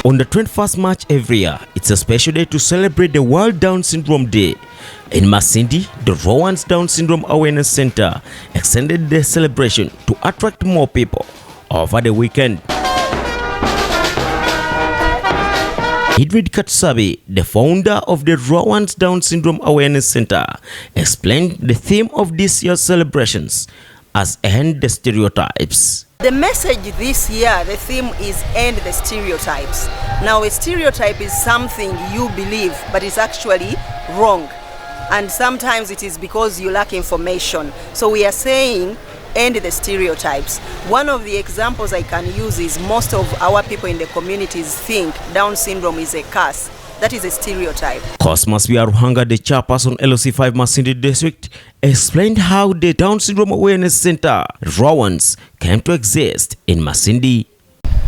On the 21st March every year, it's a special day to celebrate the World Down Syndrome Day. In Masindi, the Florence Down Syndrome Awareness Center extended the celebration to attract more people over the weekend. Idrid Katsabi, the founder of the Florence Down Syndrome Awareness Center, explained the theme of this year's celebrations as End the Stereotypes. The message this year, the theme is End the Stereotypes. Now, a stereotype is something you believe, but it's actually wrong. And sometimes it is because you lack information. So we are saying end the stereotypes. One of the examples I can use is most of our people in the communities think Down syndrome is a curse. That is a stereotype. Cosmas Ruhanga, the chairperson LOC5 Masindi District, explained how the Down Syndrome Awareness Center, Florence, came to exist in Masindi.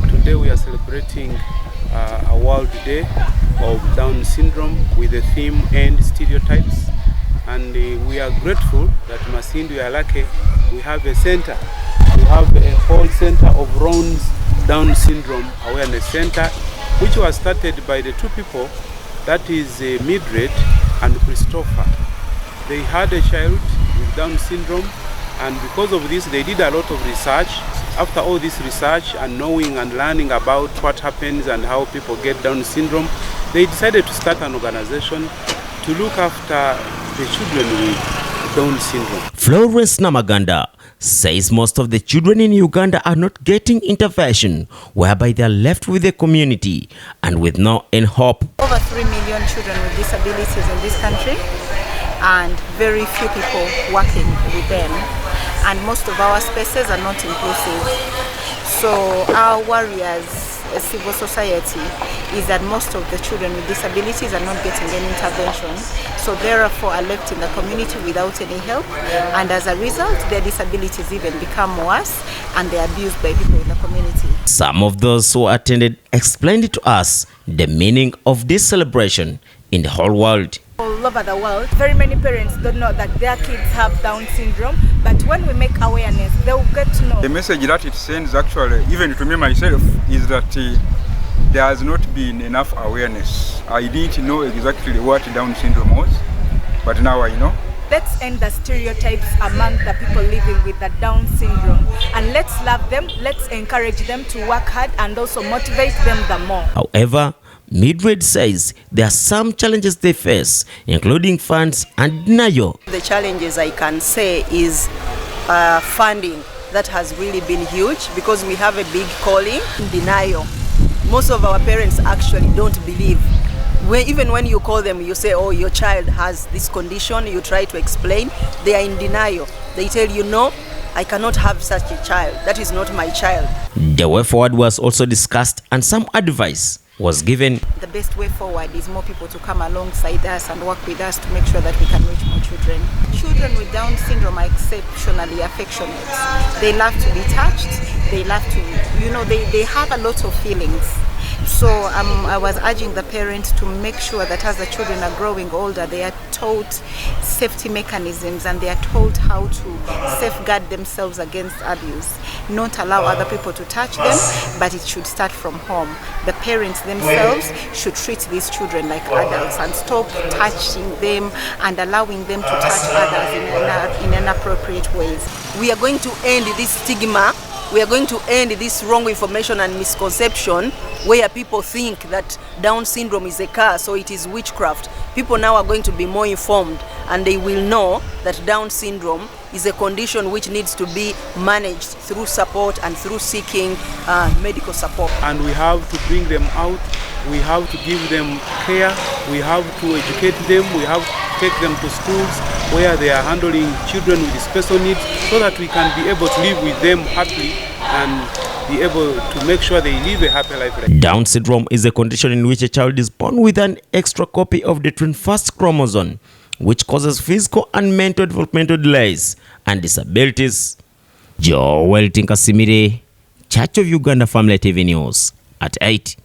Today we are celebrating a World Day of Down Syndrome with the theme End Stereotypes. And we are grateful that Masindi, we are lucky, we have a center. We have a whole center of Florence Down Syndrome Awareness Center, which was started by the two people, that is Mildred and Christopher. They had a child with Down syndrome, and because of this they did a lot of research. After all this research and knowing and learning about what happens and how people get Down syndrome, they decided to start an organization to look after the children with Down syndrome. Florence Namaganda says most of the children in Uganda are not getting intervention, whereby they are left with the community and with no end hope. Over 3 million children with disabilities in this country, and very few people working with them, and most of our spaces are not inclusive. So our warriors, civil society, is that most of the children with disabilities are not getting any intervention, so therefore are left in the community without any help, and as a result their disabilities even become worse and they are abused by people in the community. Some of those who attended explained to us the meaning of this celebration in the whole world. All over the world, very many parents don't know that their kids have Down syndrome, but when we make awareness, they will get to know. The message that it sends, actually, even to me myself, is that there has not been enough awareness. I didn't know exactly what Down syndrome was, but now I know. Let's end the stereotypes among the people living with the Down syndrome, and let's love them, let's encourage them to work hard and also motivate them the more. However, Mildred says there are some challenges they face, including funds and denial. The challenges I can say is funding. That has really been huge because we have a big calling. Denial. Most of our parents actually don't believe. Even when you call them, you say, oh, your child has this condition, you try to explain, they are in denial. They tell you, no, I cannot have such a child. That is not my child. The way forward was also discussed and some advice was given. The best way forward is more people to come alongside us and work with us to make sure that we can reach more children. Children with Down syndrome are exceptionally affectionate. They love to be touched. They love to, they have a lot of feelings. So I was urging the parents to make sure that as the children are growing older, they are taught safety mechanisms and they are taught how to safeguard themselves against abuse. Not allow other people to touch them, but it should start from home. The parents themselves should treat these children like adults and stop touching them and allowing them to touch others in inappropriate ways. We are going to end this stigma. We are going to end this wrong information and misconception where people think that Down syndrome is a curse, so it is witchcraft. People now are going to be more informed and they will know that Down syndrome is a condition which needs to be managed through support and through seeking medical support. And we have to bring them out, we have to give them care, we have to educate them, we have to take them to schools where they are handling children with special needs so that we can be able to live with them happily and be able to make sure they live a happy life. Down syndrome is a condition in which a child is born with an extra copy of the 21st chromosome, which causes physical and mental developmental delays and disabilities. Joel Tinkasimire, Church of Uganda Family TV News at 8.